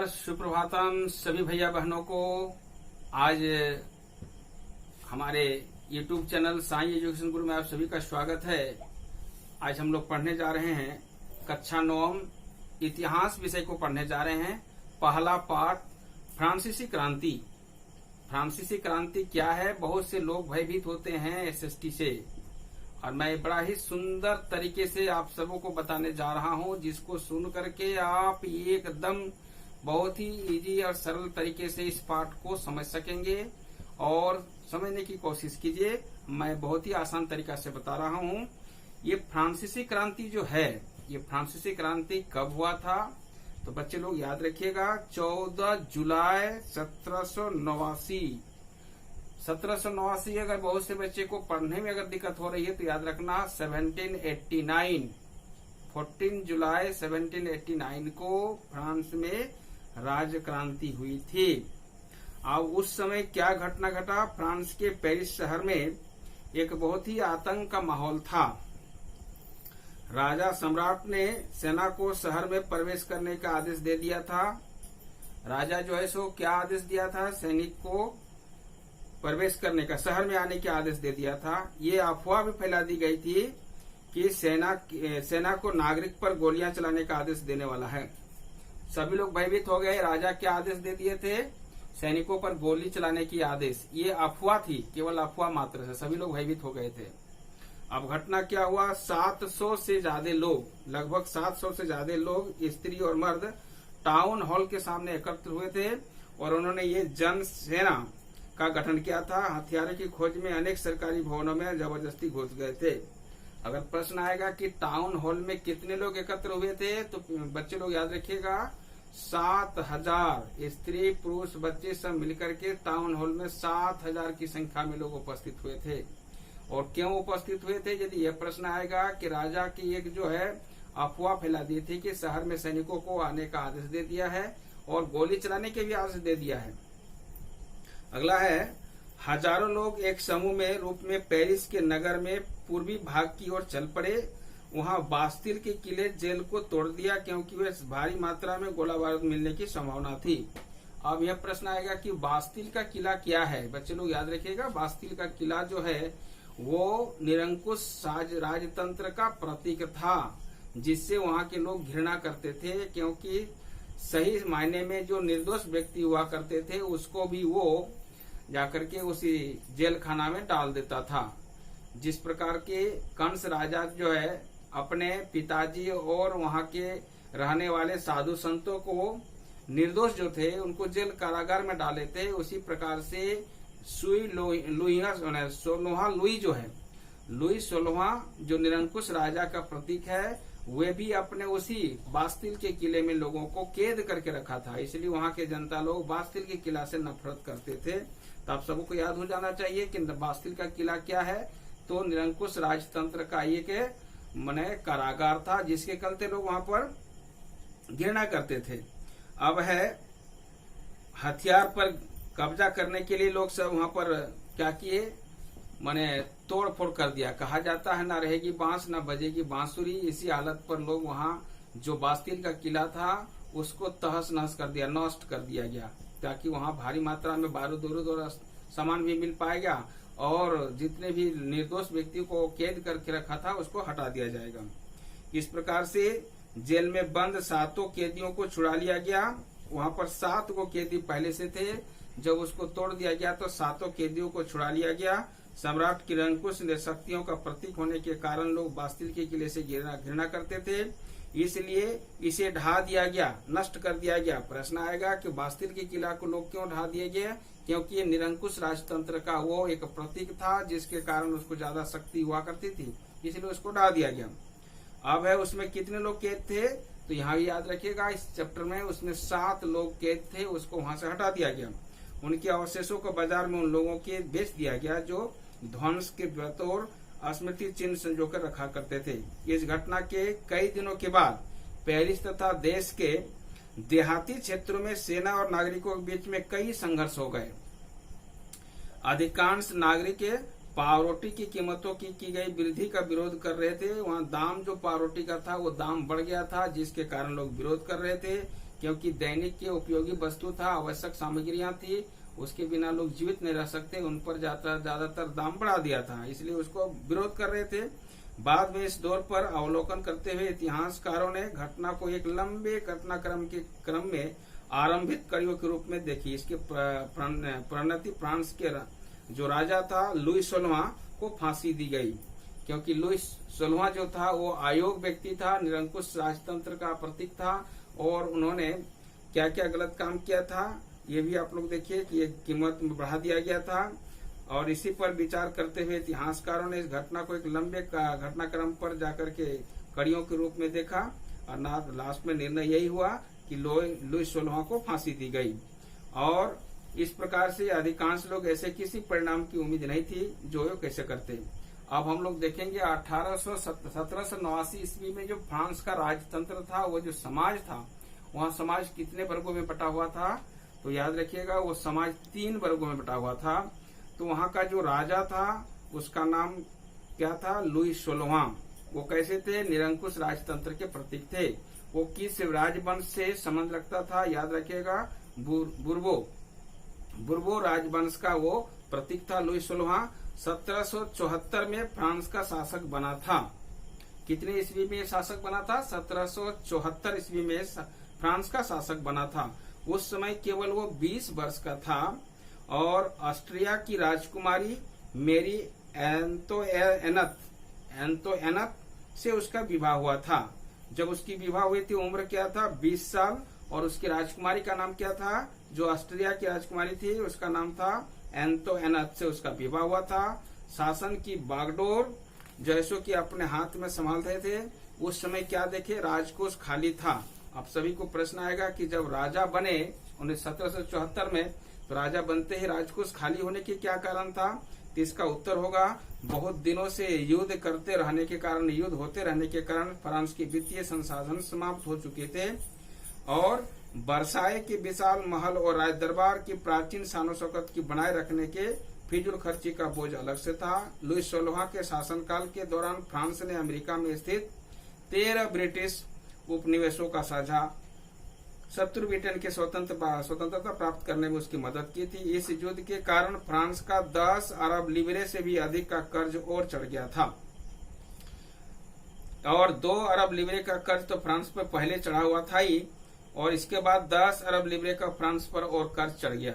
नमस्कार, सुप्रभातम सभी भैया बहनों को। आज हमारे YouTube चैनल साईं एजुकेशन गुरु में आप सभी का स्वागत है। आज हम लोग पढ़ने जा रहे हैं कक्षा 9 इतिहास विषय को पढ़ने जा रहे हैं। पहला पाठ फ्रांसीसी क्रांति। फ्रांसीसी क्रांति क्या है? बहुत से लोग भयभीत होते हैं एसएसटी से, और मैं बड़ा ही सुंदर तरीके से आप सबों को बताने जा रहा हूं, जिसको सुन करके आप एकदम बहुत ही इजी और सरल तरीके से इस पाठ को समझ सकेंगे और समझने की कोशिश कीजिए। मैं बहुत ही आसान तरीका से बता रहा हूं। ये फ्रांसीसी क्रांति जो है, ये फ्रांसीसी क्रांति कब हुआ था? तो बच्चे लोग याद रखिएगा, 14 जुलाई 1789। 1789। अगर बहुत से बच्चे को पढ़ने में अगर दिक्कत हो रही है तो याद रखना 1789। 14 जुलाई 1789 को फ्रांस में राज क्रांति हुई थी। अब उस समय क्या घटना घटा? फ्रांस के पेरिस शहर में एक बहुत ही आतंक का माहौल था। राजा सम्राट ने सेना को शहर में प्रवेश करने का आदेश दे दिया था। राजा जो है सो क्या आदेश दिया था? सैनिक को प्रवेश करने का, शहर में आने का आदेश दे दिया था। ये अफवाह भी फैला दी गई थी कि सेना को नागरिक पर गोलियां चलाने का आदेश देने वाला है। सभी लोग भयभीत हो गए। राजा क्या आदेश दे दिए थे? सैनिकों पर गोली चलाने की आदेश। ये अफवाह थी, केवल अफवाह मात्र से सभी लोग भयभीत हो गए थे। अब घटना क्या हुआ? 700 से ज्यादा लोग, लगभग 700 से ज्यादा लोग, स्त्री और मर्द, टाउन हॉल के सामने एकत्र हुए थे और उन्होंने ये जन सेना का गठन किया था। हथियारों की खोज में अनेक सरकारी भवनों में जबरदस्ती घुस गए थे। अगर प्रश्न आएगा कि टाउन हॉल में कितने लोग एकत्र हुए थे, तो बच्चे लोग याद रखिएगा 7000 स्त्री पुरुष बच्चे सब मिलकर के टाउन हॉल में 7000 की संख्या में लोग उपस्थित हुए थे। और क्यों उपस्थित हुए थे? यदि यह प्रश्न आएगा कि राजा की एक जो है अफवाह फैला दी थी कि शहर में सैनिकों को आने का आदेश दे दिया है और गोली चलाने के भी आदेश दे दिया है। अगला है, हजारों लोग एक समूह में रूप में पेरिस के नगर में पूर्वी भाग की ओर चल पड़े। वहां बास्तिल के किले जेल को तोड़ दिया, क्योंकि वे भारी मात्रा में गोला बारूद मिलने की संभावना थी। अब यह प्रश्न आएगा कि बास्तिल का किला क्या है? बच्चे लोग याद रखिएगा, बास्तिल का किला जो है वो निरंकुश राजतंत्र का प्रतीक था, जिससे वहां के लोग घृणा करते थे, क्योंकि सही मायने में जो निर्दोष व्यक्ति हुआ करते थे उसको भी वो जाकर के उसी जेल खाना में डाल देता था। जिस प्रकार के कंस राजा जो है अपने पिताजी और वहां के रहने वाले साधु संतों को, निर्दोष जो थे, उनको जेल कारागार में डाले थे, उसी प्रकार से लुई 16वां जो निरंकुश राजा का प्रतीक है, वे भी अपने उसी बास्तिल के किले में लोगों को कैद करके रखा था। इसलिए वहां के जनता लोग बास्तिल के किला से नफरत करते थे। तो आप सबको याद हो जाना चाहिए कि बास्तिल का किला क्या है। तो निरंकुश राजतंत्र का एक मने कारागार था, जिसके चलते लोग वहां पर घृणा करते थे। अब है, हथियार पर कब्जा करने के लिए लोग सब वहां पर क्या किए? माने तोड़ फोड़ कर दिया। कहा जाता है, ना रहेगी बांस ना बजेगी बांसुरी। इसी हालत पर लोग वहां जो बास्तिल का किला था उसको तहस नहस कर दिया, नष्ट कर दिया गया, ताकि वहां भारी मात्रा में बारूद और सामान भी मिल पाएगा और जितने भी निर्दोष व्यक्ति को कैद करके रखा था उसको हटा दिया जाएगा। इस प्रकार से जेल में बंद 7 कैदियों को छुड़ा लिया गया। वहां पर 7 को कैदी पहले से थे, जब उसको तोड़ दिया गया तो 7 कैदियों को छुड़ा लिया गया। सम्राट की निरंकुश शक्तियों का प्रतीक होने के कारण लोग बास्तिल के किले से घृणा करते थे, इसलिए इसे ढा दिया गया, नष्ट कर दिया गया। प्रश्न आएगा कि बास्तिल के किला को लोग क्यों ढा दिए गए? क्योंकि ये निरंकुश राजतंत्र का वो एक प्रतीक था, जिसके कारण उसको ज्यादा शक्ति हुआ करती थी, इसलिए उसको ढा दिया गया। अब है, उसमें कितने लोग कैद थे? तो यहाँ भी याद रखिएगा, इस चैप्टर में उसमें 7 लोग कैद थे, उसको वहां से हटा दिया गया। उनके अवशेषों को बाजार में उन लोगों के बेच दिया गया जो ध्वंस के बतौर स्मृति चिन्ह संजोकर रखा करते थे। इस घटना के कई दिनों के बाद पेरिस तथा देश के देहाती क्षेत्रों में सेना और नागरिकों के बीच में कई संघर्ष हो गए। अधिकांश नागरिक पावरोटी की कीमतों की गई वृद्धि का विरोध कर रहे थे। वहाँ दाम जो पावरोटी का था वो दाम बढ़ गया था, जिसके कारण लोग विरोध कर रहे थे। क्योंकि दैनिक के उपयोगी वस्तु था, आवश्यक सामग्रियां थी, उसके बिना लोग जीवित नहीं रह सकते, उन पर ज्यादातर दाम बढ़ा दिया था, इसलिए उसको विरोध कर रहे थे। बाद में इस दौर पर अवलोकन करते हुए इतिहासकारों ने घटना को एक लंबे घटनाक्रम के क्रम में आरंभिक कड़ियों के रूप में देखी। इसके परिणति फ्रांस के जो राजा था लुई 16वां को फांसी दी गई, क्योंकि लुई 16वां जो था वो अयोग्य व्यक्ति था, निरंकुश राजतंत्र का प्रतीक था, और उन्होंने क्या क्या गलत काम किया था ये भी आप लोग देखिए कि ये कीमत में बढ़ा दिया गया था। और इसी पर विचार करते हुए इतिहासकारों ने इस घटना को एक लंबे घटनाक्रम पर जाकर के कड़ियों के रूप में देखा, और लास्ट में निर्णय यही हुआ कि लुई 16वां को फांसी दी गई। और इस प्रकार से अधिकांश लोग ऐसे किसी परिणाम की उम्मीद नहीं थी जो ये कैसे करते। अब हम लोग देखेंगे 1789 ईस्वी में जो फ्रांस का राजतंत्र था, वो जो समाज था, वहाँ समाज कितने वर्गों में बटा हुआ था, तो याद रखिएगा वो समाज 3 वर्गों में बटा हुआ था। तो वहाँ का जो राजा था उसका नाम क्या था, लुई 16वां। वो कैसे थे, निरंकुश राजतंत्र के प्रतीक थे। वो किस राजवंश से संबंध रखता था, याद रखिएगा बुर्बो राजवंश का वो प्रतीक था लुई 16वां। 1774 में फ्रांस का शासक बना था। कितने ईस्वी में शासक बना था, 1774 ईस्वी में फ्रांस का शासक बना था। उस समय केवल वो 20 वर्ष का था, और ऑस्ट्रिया की राजकुमारी मेरी एंतोएनत से उसका विवाह हुआ था। जब उसकी विवाह हुई थी उम्र क्या था, 20 साल, और उसकी राजकुमारी का नाम क्या था, जो ऑस्ट्रिया की राजकुमारी थी उसका नाम था एंतोएनत, से उसका विवाह हुआ था। शासन की बागडोर जैसो कि अपने हाथ में संभाल रहे थे। उस समय क्या देखे, राजकोष खाली था। अब सभी को प्रश्न आएगा कि जब राजा बने 1774 में, तो राजा बनते ही राजकोष खाली होने के क्या कारण था, तो इसका उत्तर होगा बहुत दिनों से युद्ध करते रहने के कारण, युद्ध होते रहने के कारण फ्रांस के वित्तीय संसाधन समाप्त हो चुके थे, और बरसाए के विशाल महल और राज दरबार की प्राचीन शानो शौकत की बनाए रखने के फिजूल खर्ची का बोझ अलग से था। लुई 16वां के शासनकाल के दौरान फ्रांस ने अमेरिका में स्थित 13 ब्रिटिश उपनिवेशों का साझा शत्रु ब्रिटेन के स्वतंत्रता प्राप्त करने में उसकी मदद की थी। इस युद्ध के कारण फ्रांस का 10 अरब लिबरे से भी अधिक का कर्ज और चढ़ गया था, और 2 अरब लिबरे का कर्ज तो फ्रांस पर पहले चढ़ा हुआ था ही, और इसके बाद 10 अरब लिबरे का फ्रांस पर और कर्ज चढ़ गया।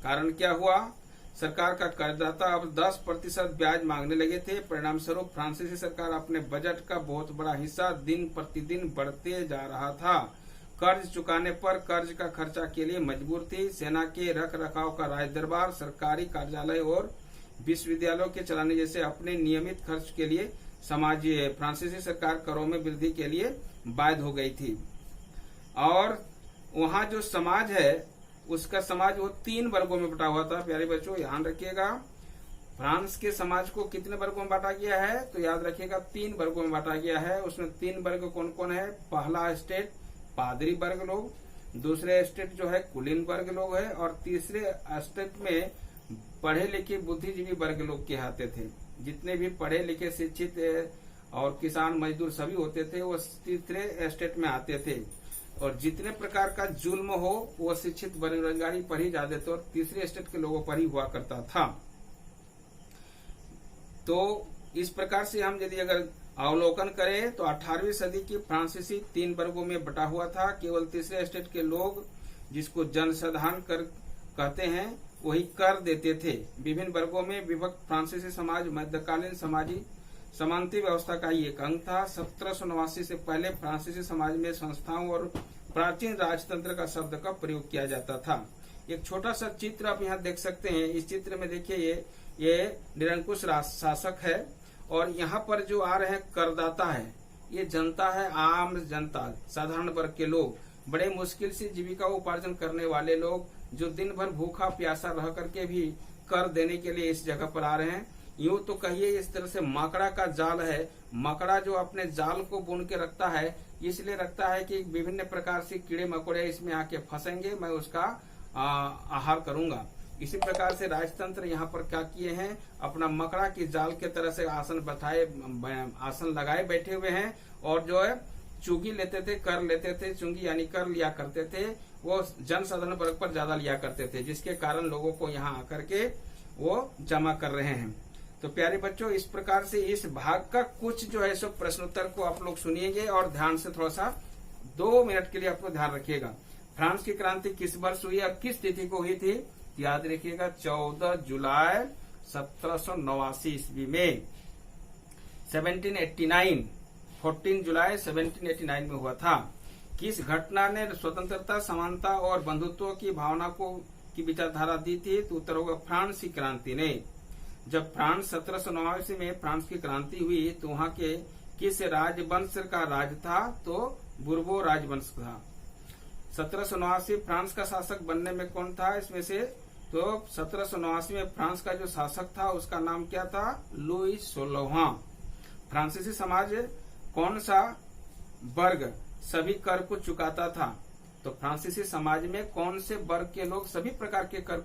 कारण क्या हुआ, सरकार का कर्जदाता अब 10% ब्याज मांगने लगे थे। परिणाम स्वरूप फ्रांसीसी सरकार अपने बजट का बहुत बड़ा हिस्सा दिन प्रतिदिन बढ़ते जा रहा था। कर्ज चुकाने पर कर्ज का खर्चा के लिए मजबूर थी। सेना के रख रखाव का राज दरबार, सरकारी कार्यालय और विश्वविद्यालयों के चलाने जैसे अपने नियमित खर्च के लिए फ्रांसीसी सरकार करों में वृद्धि के लिए बाध्य हो गई थी। और वहाँ जो समाज है उसका समाज वो 3 वर्गों में बटा हुआ था। प्यारे बच्चों ध्यान रखिएगा, फ्रांस के समाज को कितने वर्गों में बांटा गया है, तो याद रखिएगा 3 वर्गों में बांटा गया है। उसमें 3 वर्ग कौन कौन है, पहला स्टेट पादरी वर्ग लोग, दूसरे स्टेट जो है कुलीन वर्ग लोग है, और तीसरे स्टेट में पढ़े लिखे बुद्धिजीवी वर्ग लोग कहलाते थे। जितने भी पढ़े लिखे शिक्षित और किसान मजदूर सभी होते थे वो तीसरे स्टेट में आते थे, और जितने प्रकार का जुल्म हो वो शिक्षित बेरोजगारी पर ही जाते थे, और तीसरे स्टेट के लोगों पर ही हुआ करता था। तो इस प्रकार से हम यदि अगर अवलोकन करें तो 18वीं सदी की फ्रांसीसी 3 वर्गों में बटा हुआ था। केवल तीसरे स्टेट के लोग, जिसको जनसाधारण कर कहते हैं, वही कर देते थे। विभिन्न वर्गों में विभक्त फ्रांसीसी समाज मध्यकालीन समानती व्यवस्था का ही एक अंग था। 1789 से पहले फ्रांसीसी समाज में संस्थाओं और प्राचीन राजतंत्र का शब्द का प्रयोग किया जाता था। एक छोटा सा चित्र आप यहाँ देख सकते हैं। इस चित्र में देखिए ये निरंकुश शासक है, और यहाँ पर जो आ रहे हैं करदाता है, ये जनता है, आम जनता, साधारण वर्ग के लोग, बड़े मुश्किल से जीविका उपार्जन करने वाले लोग, जो दिन भर भूखा प्यासा रह करके भी कर देने के लिए इस जगह पर आ रहे हैं। यूं तो कहिए इस तरह से मकड़ा का जाल है। मकड़ा जो अपने जाल को बुन के रखता है, इसलिए रखता है कि विभिन्न प्रकार से कीड़े मकोड़े इसमें आके फंसेंगे, मैं उसका आहार करूंगा। इसी प्रकार से राजतंत्र यहाँ पर क्या किए हैं, अपना मकड़ा की जाल के तरह से आसन लगाए बैठे हुए हैं, और जो है चुंगी लेते थे, कर लेते थे, चुंगी यानी कर लिया करते थे, वो जनसाधारण वर्ग पर ज्यादा लिया करते थे, जिसके कारण लोगों को यहाँ आकर के वो जमा कर रहे हैं। तो प्यारे बच्चों, इस प्रकार से इस भाग का कुछ जो है सो प्रश्नोत्तर को आप लोग सुनिएंगे और ध्यान से थोड़ा सा 2 मिनट के लिए आप लोग ध्यान रखिएगा। फ्रांस की क्रांति किस वर्ष हुई और किस तिथि को हुई थी? याद रखिएगा 14 जुलाई 1789 ईस्वी में। 1789 14 जुलाई 1789 में हुआ था। किस घटना ने स्वतंत्रता, समानता और बंधुत्व की भावना की विचारधारा दी थी? तो उत्तर होगा फ्रांस की क्रांति ने। जब फ्रांस 1789 में फ्रांस की क्रांति हुई तो वहाँ के किस राजवंश का राज था? तो बुर्बो राजवंश था। 1789 फ्रांस का शासक बनने में कौन था इसमें से? तो 1789 में फ्रांस का जो शासक था उसका नाम क्या था? लुई 16वां। फ्रांसीसी समाज कौन सा वर्ग सभी कर को चुकाता था? तो फ्रांसीसी समाज में कौन से वर्ग के लोग सभी प्रकार के कर